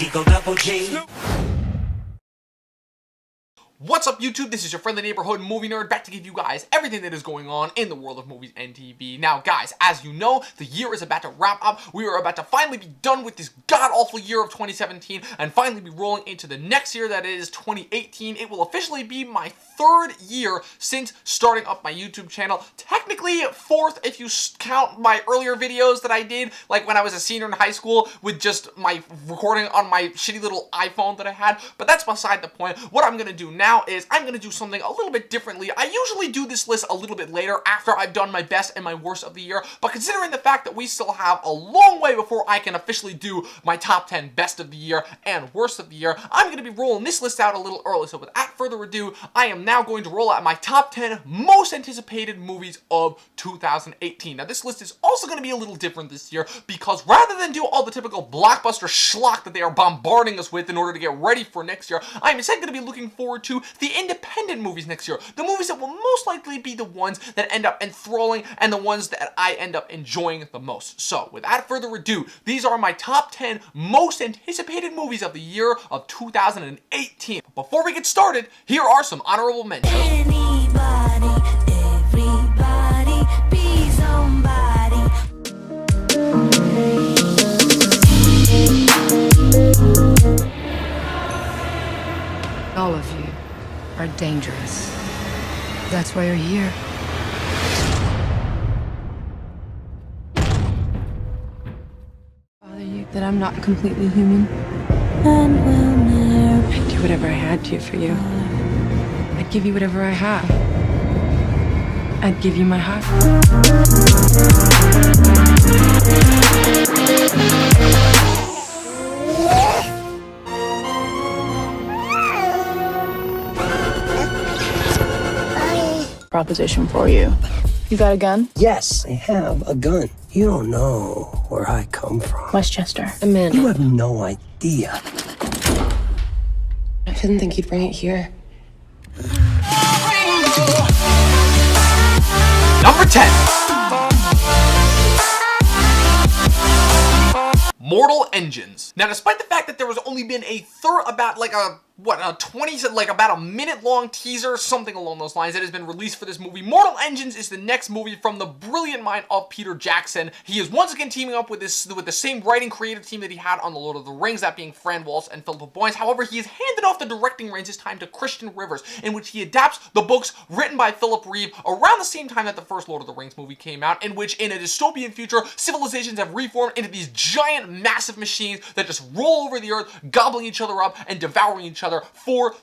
Eagle double G. What's up, YouTube? This is your friendly neighborhood movie nerd, back to give you guys everything that is going on in the world of movies and TV. Now, guys, as you know, the year is about to wrap up. We are about to finally be done with this god-awful year of 2017 and finally be rolling into the next year, that is 2018. It will officially be my third year since starting up my YouTube channel. Technically, fourth if you count my earlier videos that I did, like when I was a senior in high school with just my recording on my shitty little iPhone that I had, but that's beside the point. What I'm going to do now is I'm going to do something a little bit differently. I usually do this list a little bit later after I've done my best and my worst of the year, but considering the fact that we still have a long way before I can officially do my top 10 best of the year and worst of the year, I'm going to be rolling this list out a little early. So without further ado, I am now going to roll out my top 10 most anticipated movies of 2018. Now this list is also going to be a little different this year because rather than do all the typical blockbuster schlock that they are bombarding us with in order to get ready for next year, I am instead going to be looking forward to the independent movies next year. The movies that will most likely be the ones that end up enthralling and the ones that I end up enjoying the most. So, without further ado, these are my top 10 most anticipated movies of the year of 2018. But before we get started, here are some honorable mentions. Anybody, everybody, be somebody. All of you are dangerous. That's why you're here. Bother you that I'm not completely human? And we'll never I'd do whatever I had to for you. I'd give you whatever I have. I'd give you my heart. Proposition for you. You got a gun? Yes, I have a gun. You don't know where I come from. Westchester. Amanda. You have no idea. I didn't think you'd bring it here. Number 10. Mortal Engines. Now, despite the fact that there has only been about a minute-long teaser, something along those lines, that has been released for this movie. Mortal Engines is the next movie from the brilliant mind of Peter Jackson. He is once again teaming up with the same writing creative team that he had on The Lord of the Rings, that being Fran Walsh and Philippa Boyens. However, he has handed off the directing reins this time to Christian Rivers, in which he adapts the books written by Philip Reeve around the same time that the first Lord of the Rings movie came out, in which, in a dystopian future, civilizations have reformed into these giant, massive machines that just roll over the earth, gobbling each other up and devouring each other for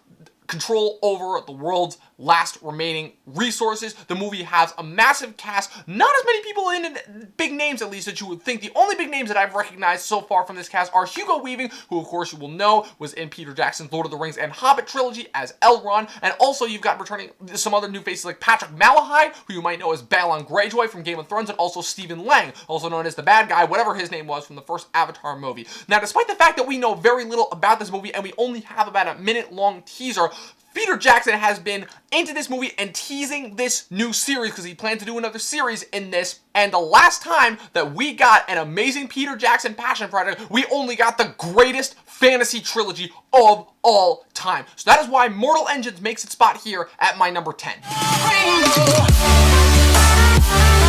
control over the world's last remaining resources. The movie has a massive cast, not as many people in it, big names at least, that you would think. The only big names that I've recognized so far from this cast are Hugo Weaving, who of course you will know was in Peter Jackson's Lord of the Rings and Hobbit trilogy as Elrond, and also you've got returning some other new faces like Patrick Malahide, who you might know as Balon Greyjoy from Game of Thrones, and also Stephen Lang, also known as the bad guy, whatever his name was from the first Avatar movie. Now, despite the fact that we know very little about this movie and we only have about a minute-long teaser, Peter Jackson has been into this movie and teasing this new series because he planned to do another series in this. And the last time that we got an amazing Peter Jackson passion project, we only got the greatest fantasy trilogy of all time. So that is why Mortal Engines makes its spot here at my number 10.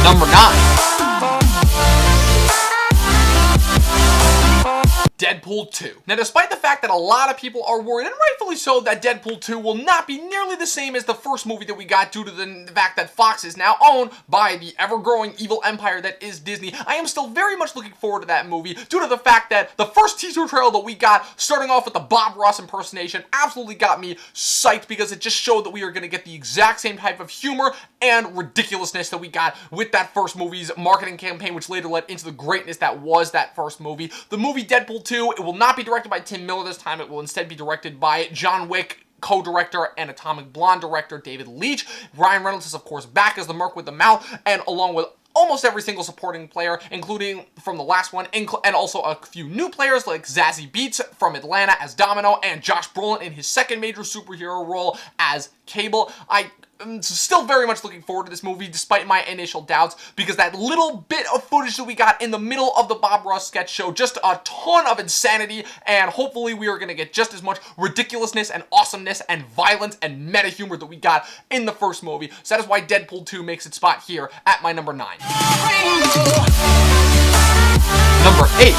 Number 9. Deadpool 2. Now, despite the fact that a lot of people are worried, and rightfully so, that Deadpool 2 will not be nearly the same as the first movie that we got due to the fact that Fox is now owned by the ever-growing evil empire that is Disney, I am still very much looking forward to that movie due to the fact that the first teaser trailer that we got, starting off with the Bob Ross impersonation, absolutely got me psyched because it just showed that we are going to get the exact same type of humor and ridiculousness that we got with that first movie's marketing campaign, which later led into the greatness that was that first movie. The movie Deadpool 2, it will not be directed by Tim Miller this time. It will instead be directed by John Wick co-director and Atomic Blonde director David Leitch. Ryan Reynolds is, of course, back as the Merc with the Mouth, and along with almost every single supporting player, including from the last one, and also a few new players like Zazie Beetz from Atlanta as Domino, and Josh Brolin in his second major superhero role as Cable. I still very much looking forward to this movie, despite my initial doubts, because that little bit of footage that we got in the middle of the Bob Ross sketch show, just a ton of insanity, and hopefully we are going to get just as much ridiculousness and awesomeness and violence and meta humor that we got in the first movie. So that is why Deadpool 2 makes its spot here at my number 9. Number 8.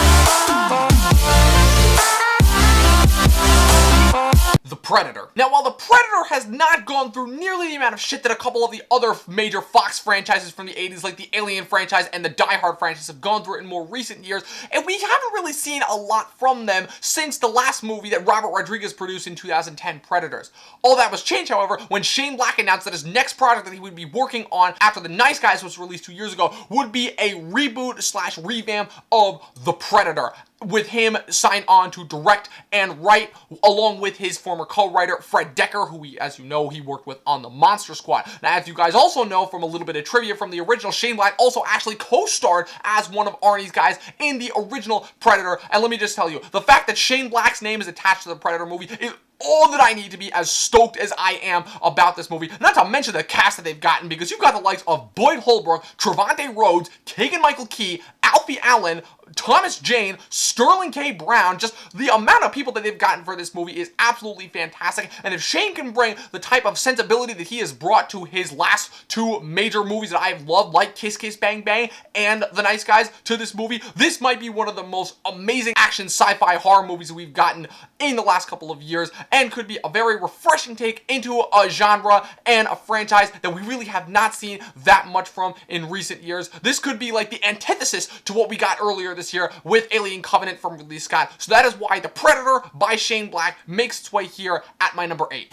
The Predator. Now, while The Predator has not gone through nearly the amount of shit that a couple of the other major Fox franchises from the 80s, like the Alien franchise and the Die Hard franchise, have gone through in more recent years, and we haven't really seen a lot from them since the last movie that Robert Rodriguez produced in 2010, Predators. All that was changed, however, when Shane Black announced that his next project that he would be working on after The Nice Guys was released 2 years ago would be a reboot/revamp of The Predator, with him signed on to direct and write, along with his former co-writer Fred Decker, who as you know, he worked with on the Monster Squad. Now, as you guys also know from a little bit of trivia from the original, Shane Black also actually co-starred as one of Arnie's guys in the original Predator. And let me just tell you, the fact that Shane Black's name is attached to the Predator movie is all that I need to be as stoked as I am about this movie. Not to mention the cast that they've gotten, because you've got the likes of Boyd Holbrook, Trevante Rhodes, Keegan-Michael Key, Alfie Allen, Thomas Jane, Sterling K. Brown. Just the amount of people that they've gotten for this movie is absolutely fantastic. And if Shane can bring the type of sensibility that he has brought to his last 2 major movies that I've loved, like Kiss Kiss Bang Bang and The Nice Guys, to this movie, this might be one of the most amazing action sci-fi horror movies that we've gotten in the last couple of years, and could be a very refreshing take into a genre and a franchise that we really have not seen that much from in recent years. This could be like the antithesis to what we got earlier this year with Alien Covenant from Ridley Scott. So that is why The Predator by Shane Black makes its way here at my number 8.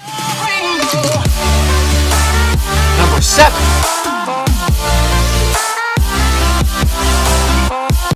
Number 7.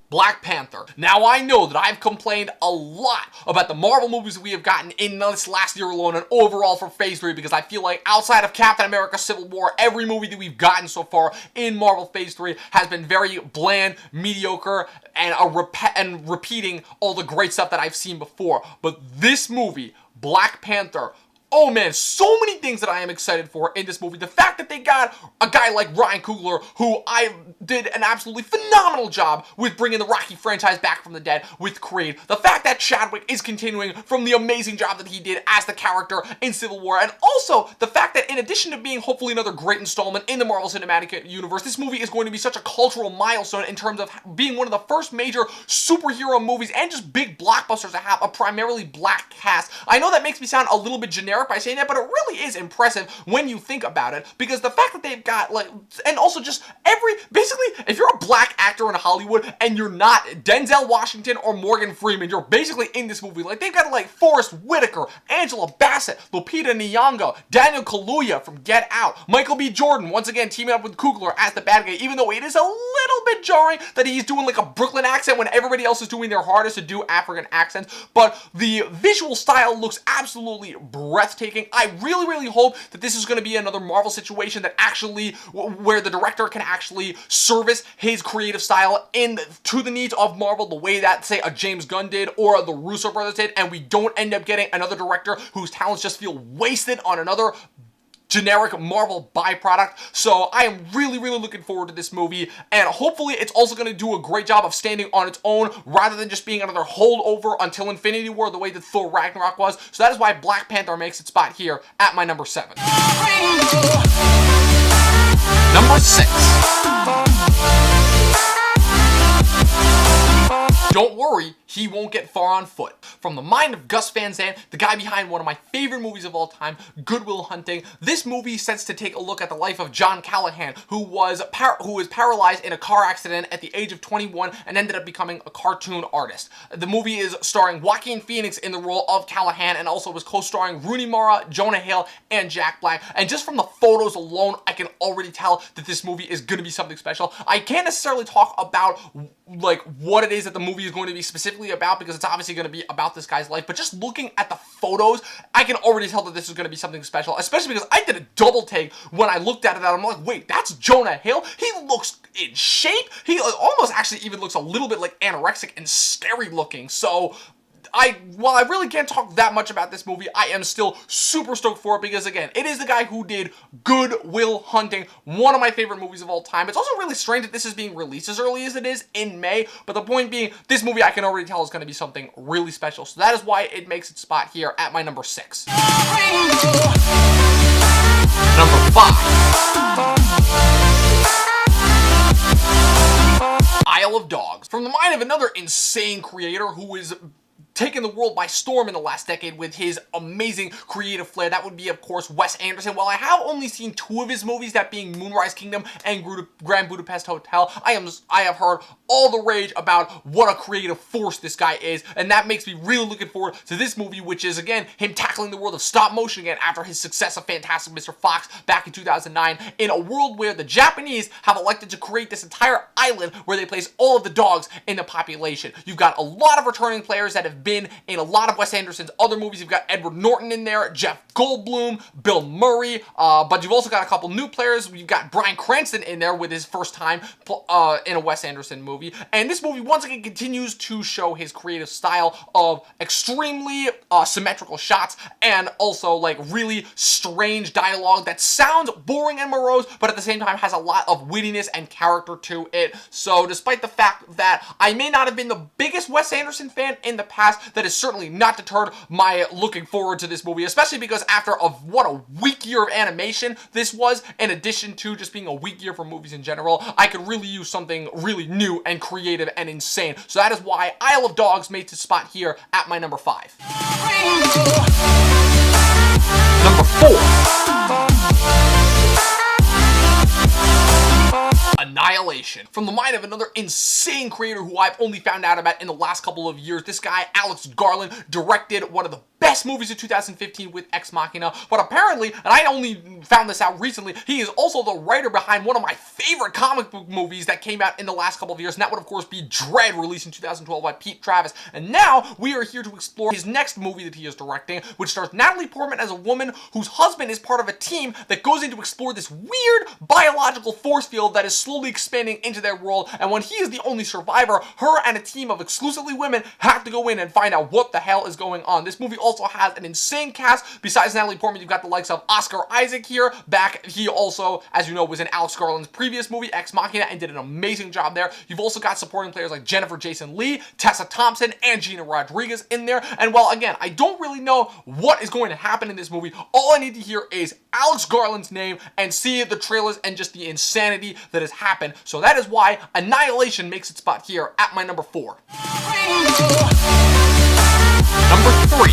Black Panther. Now, I know that I've complained a lot about the Marvel movies that we have gotten in this last year alone and overall for Phase 3, because I feel like outside of Captain America Civil War, every movie that we've gotten so far in Marvel Phase 3 has been very bland, mediocre, and repeating all the great stuff that I've seen before. But this movie, Black Panther, oh man, so many things that I am excited for in this movie. The fact that they got a guy like Ryan Coogler, who I did an absolutely phenomenal job with bringing the Rocky franchise back from the dead with Creed. The fact that Chadwick is continuing from the amazing job that he did as the character in Civil War. And also the fact that in addition to being hopefully another great installment in the Marvel Cinematic Universe, this movie is going to be such a cultural milestone in terms of being one of the first major superhero movies and just big blockbusters to have a primarily black cast. I know that makes me sound a little bit generic by saying that, but it really is impressive when you think about it, because the fact that they've got, like, and also just basically, if you're a black actor in Hollywood and you're not Denzel Washington or Morgan Freeman, you're basically in this movie. Like, they've got, like, Forrest Whitaker, Angela Bassett, Lupita Nyong'o, Daniel Kaluuya from Get Out, Michael B. Jordan, once again teaming up with Coogler as the bad guy, even though it is a little bit jarring that he's doing, like, a Brooklyn accent when everybody else is doing their hardest to do African accents, but the visual style looks absolutely breathtaking. I really, really hope that this is going to be another Marvel situation that actually, where the director can actually service his creative style to the needs of Marvel the way that, say, a James Gunn did or the Russo brothers did, and we don't end up getting another director whose talents just feel wasted on another generic Marvel byproduct. So I am really, really looking forward to this movie, and hopefully it's also going to do a great job of standing on its own rather than just being another holdover until Infinity War the way that Thor Ragnarok was. So that is why Black Panther makes its spot here at my number 7. Number 6. Don't worry, he won't get far on foot. From the mind of Gus Van Sant, the guy behind one of my favorite movies of all time, Good Will Hunting, this movie sets to take a look at the life of John Callahan, who was paralyzed in a car accident at the age of 21 and ended up becoming a cartoon artist. The movie is starring Joaquin Phoenix in the role of Callahan, and also was co-starring Rooney Mara, Jonah Hill, and Jack Black. And just from the photos alone, I can already tell that this movie is going to be something special. I can't necessarily talk about like what it is that the movie is going to be specifically about, because it's obviously going to be about this guy's life, but just looking at the photos, I can already tell that this is going to be something special, especially because I did a double take when I looked at it, and I'm like, wait, that's Jonah Hill? He looks in shape. He almost actually even looks a little bit like anorexic and scary looking. So while I really can't talk that much about this movie, I am still super stoked for it because, again, it is the guy who did Good Will Hunting, one of my favorite movies of all time. It's also really strange that this is being released as early as it is in May, but the point being, this movie I can already tell is going to be something really special. So that is why it makes its spot here at my number 6. Number 5. Isle of Dogs. From the mind of another insane creator who is taken the world by storm in the last decade with his amazing creative flair. That would be, of course, Wes Anderson. While I have only seen 2 of his movies, that being Moonrise Kingdom and Grand Budapest Hotel, I have heard all the rage about what a creative force this guy is, and that makes me really looking forward to this movie, which is, again, him tackling the world of stop motion again after his success of Fantastic Mr. Fox back in 2009, in a world where the Japanese have elected to create this entire island where they place all of the dogs in the population. You've got a lot of returning players that have been in a lot of Wes Anderson's other movies. You've got Edward Norton in there, Jeff Goldblum, Bill Murray, but you've also got a couple new players. You've got Bryan Cranston in there with his first time in a Wes Anderson movie. And this movie once again continues to show his creative style of extremely symmetrical shots and also like really strange dialogue that sounds boring and morose, but at the same time has a lot of wittiness and character to it. So despite the fact that I may not have been the biggest Wes Anderson fan in the past, that has certainly not deterred my looking forward to this movie, especially because after what a weak year of animation this was, in addition to just being a weak year for movies in general, I could really use something really new and creative and insane. So that is why Isle of Dogs made its spot here at my number 5. Number 4. Annihilation. From the mind of another insane creator who I've only found out about in the last couple of years. This guy, Alex Garland, directed one of the best movies of 2015 with Ex Machina, but apparently, and I only found this out recently, he is also the writer behind one of my favorite comic book movies that came out in the last couple of years, and that would of course be Dread, released in 2012 by Pete Travis. And now we are here to explore his next movie that he is directing, which stars Natalie Portman as a woman whose husband is part of a team that goes in to explore this weird biological force field that is slowly expanding into their world, and when he is the only survivor, her and a team of exclusively women have to go in and find out what the hell is going on. This movie also has an insane cast. Besides Natalie Portman, you've got the likes of Oscar Isaac here. He also, as you know, was in Alex Garland's previous movie, Ex Machina, and did an amazing job there. You've also got supporting players like Jennifer Jason Leigh, Tessa Thompson, and Gina Rodriguez in there. And while, again, I don't really know what is going to happen in this movie, all I need to hear is Alex Garland's name and see the trailers and just the insanity that has happened. So that is why Annihilation makes its spot here at my number 4. Number 3.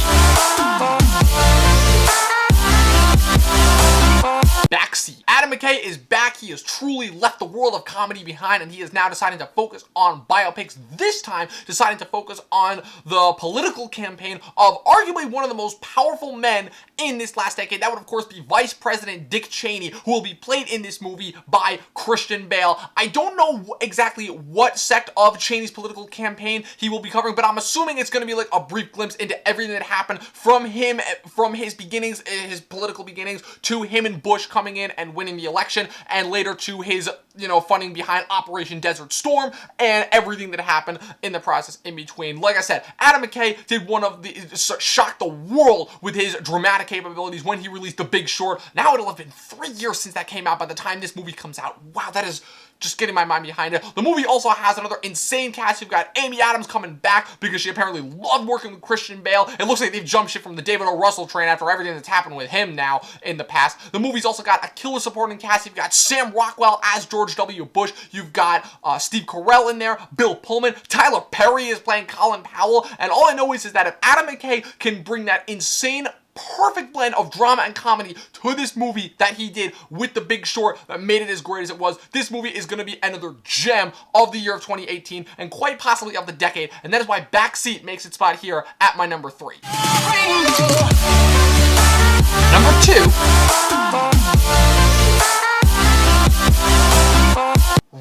Backseat. Adam McKay is back. He has truly left the world of comedy behind, and he is now deciding to focus on biopics, this time deciding to focus on the political campaign of arguably one of the most powerful men in this last decade. That would, of course, be Vice President Dick Cheney, who will be played in this movie by Christian Bale. I don't know exactly what sect of Cheney's political campaign he will be covering, but I'm assuming it's going to be like a brief glimpse into everything that happened from him, from his beginnings, his political beginnings, to him and Bush coming in and winning the election, and later to his, funding behind Operation Desert Storm and everything that happened in the process in between. Like I said, Adam McKay did shocked the world with his dramatic capabilities when he released The Big Short. Now it'll have been 3 years since that came out by the time this movie comes out. Wow, that is just getting my mind behind it. The movie also has another insane cast. You've got Amy Adams coming back because she apparently loved working with Christian Bale. It looks like they've jumped ship from the David O. Russell train after everything that's happened with him now in the past. The movie's also got a killer supporting cast. You've got Sam Rockwell as George W. Bush. You've got Steve Carell in there, Bill Pullman, Tyler Perry is playing Colin Powell, and all I know is that if Adam McKay can bring that insane perfect blend of drama and comedy to this movie that he did with The Big Short that made it as great as it was, this movie is going to be another gem of the year of 2018 and quite possibly of the decade, and that is why Backseat makes its spot here at my number 3. Number 2.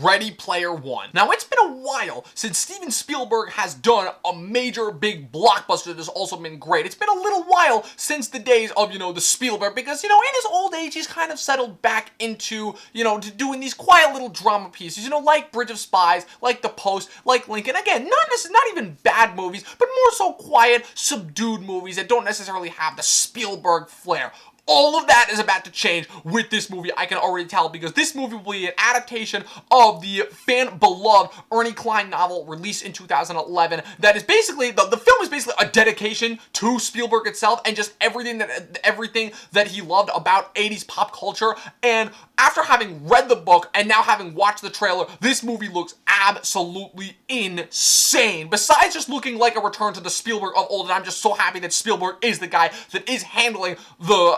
Ready Player One. Now, it's been a while since Steven Spielberg has done a major big blockbuster that has also been great. It's been a little while since the days of, the Spielberg, because, in his old age, he's kind of settled back into, to doing these quiet little drama pieces, like Bridge of Spies, like The Post, like Lincoln. Again, not even bad movies, but more so quiet, subdued movies that don't necessarily have the Spielberg flair. All of that is about to change with this movie, I can already tell, because this movie will be an adaptation of the fan-beloved Ernie Cline novel released in 2011 that is basically, the film is basically a dedication to Spielberg itself and just everything that he loved about 80s pop culture. And after having read the book and now having watched the trailer, this movie looks absolutely insane. Besides just looking like a return to the Spielberg of old, and I'm just so happy that Spielberg is the guy that is handling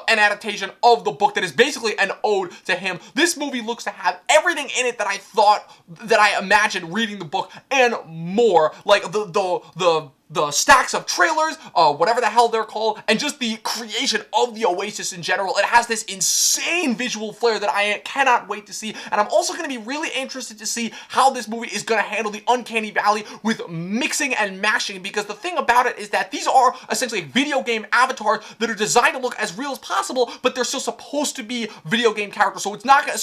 an adaptation of the book that is basically an ode to him. This movie looks to have everything in it that I imagined reading the book and more. Like the stacks of trailers, whatever the hell they're called, and just the creation of the Oasis in general. It has this insane visual flair that I cannot wait to see, and I'm also going to be really interested to see how this movie is going to handle the uncanny valley with mixing and mashing, because the thing about it is that these are essentially video game avatars that are designed to look as real as possible, but they're still supposed to be video game characters, so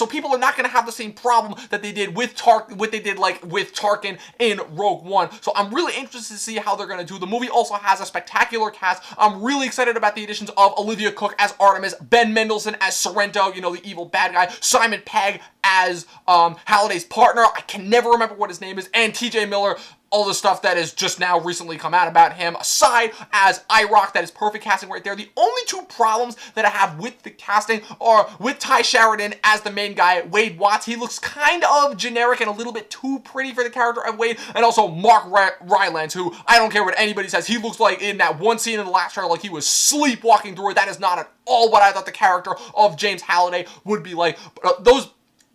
people are not going to have the same problem that they did with with Tarkin in Rogue One. So I'm really interested to see how they're going to do. The movie also has a spectacular cast. I'm really excited about the additions of Olivia Cooke as Artemis, Ben Mendelsohn as Sorrento, the evil bad guy, Simon Pegg as Halliday's partner, I can never remember what his name is, and TJ Miller. All the stuff that has just now recently come out about him aside, as IROC, that is perfect casting right there. The only two problems that I have with the casting are with Ty Sheridan as the main guy, Wade Watts. He looks kind of generic and a little bit too pretty for the character of Wade. And also Mark Rylance, who, I don't care what anybody says, he looks like in that one scene in the last trailer like he was sleepwalking through it. That is not at all what I thought the character of James Halliday would be like. Those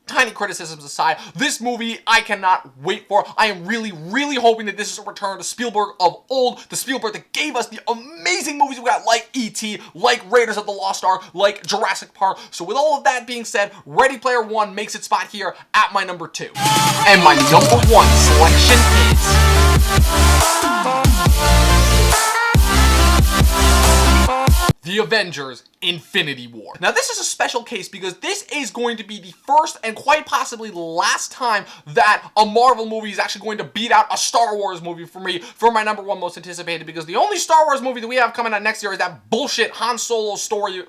tiny criticisms aside, this movie I cannot wait for. I am really, really hoping that this is a return to Spielberg of old, the Spielberg that gave us the amazing movies we got, like E.T., like Raiders of the Lost Ark, like Jurassic Park. So with all of that being said, Ready Player One makes its spot here at my number 2. And my number 1 selection is The Avengers Infinity War. Now, this is a special case because this is going to be the first and quite possibly last time that a Marvel movie is actually going to beat out a Star Wars movie for me for my number 1 most anticipated, because the only Star Wars movie that we have coming out next year is that bullshit Han Solo story,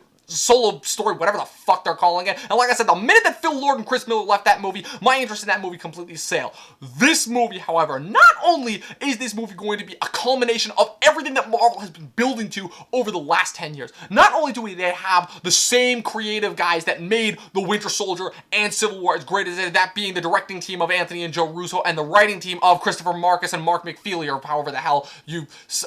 whatever the fuck they're calling it. And like I said, the minute that Phil Lord and Chris Miller left that movie, my interest in that movie completely sailed. This movie, however, not only is this movie going to be a culmination of everything that Marvel has been building to over the last 10 years, not only do they have the same creative guys that made The Winter Soldier and Civil War as great as it is, that being the directing team of Anthony and Joe Russo and the writing team of Christopher Marcus and Mark McFeely, or however the hell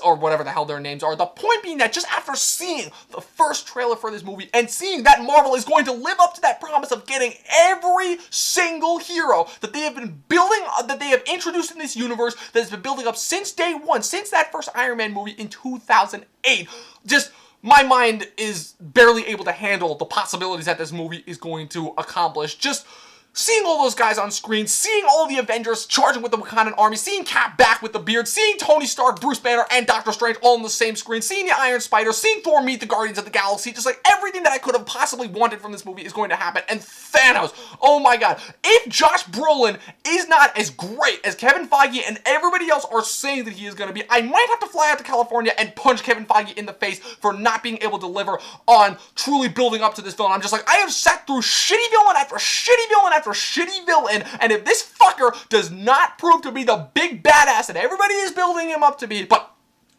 or whatever the hell their names are. The point being that just after seeing the first trailer for this movie and seeing that Marvel is going to live up to that promise of getting every single hero that they have been building, that they have introduced in this universe, that has been building up since day one, since that first Iron Man movie in 2008, just my mind is barely able to handle the possibilities that this movie is going to accomplish. Just seeing all those guys on screen, seeing all the Avengers charging with the Wakandan army, seeing Cap back with the beard, seeing Tony Stark, Bruce Banner, and Doctor Strange all on the same screen, seeing the Iron Spider, seeing Thor meet the Guardians of the Galaxy, just like everything that I could have possibly wanted from this movie is going to happen. And Thanos, oh my god, if Josh Brolin is not as great as Kevin Feige and everybody else are saying that he is going to be, I might have to fly out to California and punch Kevin Feige in the face for not being able to deliver on truly building up to this film. I'm just like, I have sat through shitty villain after shitty villain after shitty villain, and if this fucker does not prove to be the big badass that everybody is building him up to be, but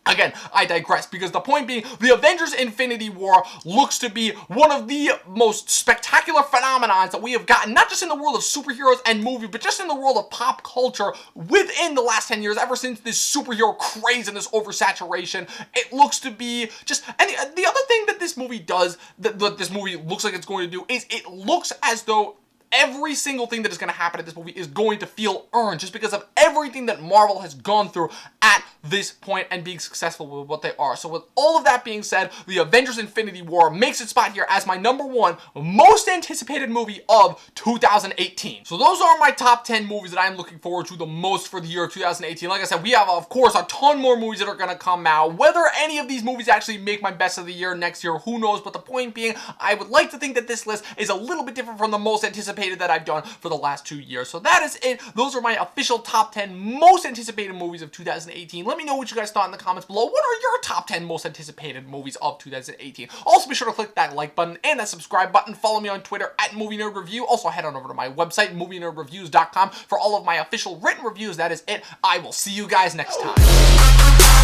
again, I digress, because the point being, the Avengers Infinity War looks to be one of the most spectacular phenomenons that we have gotten, not just in the world of superheroes and movies, but just in the world of pop culture within the last 10 years, ever since this superhero craze and this oversaturation. It looks to be just, and the other thing that this movie does, that this movie looks like it's going to do, is it looks as though every single thing that is going to happen in this movie is going to feel earned just because of everything that Marvel has gone through at this point and being successful with what they are. So with all of that being said, the Avengers Infinity War makes its spot here as my #1 most anticipated movie of 2018. So those are my top 10 movies that I'm looking forward to the most for the year of 2018. Like I said, we have, of course, a ton more movies that are going to come out. Whether any of these movies actually make my best of the year next year, who knows? But the point being, I would like to think that this list is a little bit different from the most anticipated that I've done for the last 2 years. So that is it. Those are my official top 10 most anticipated movies of 2018. Let me know what you guys thought in the comments below. What are your top 10 most anticipated movies of 2018? Also, be sure to click that like button and that subscribe button. Follow me on Twitter at Movie Nerd Review. Also, head on over to my website, movienerdreviews.com, for all of my official written reviews. That is it. I will see you guys next time.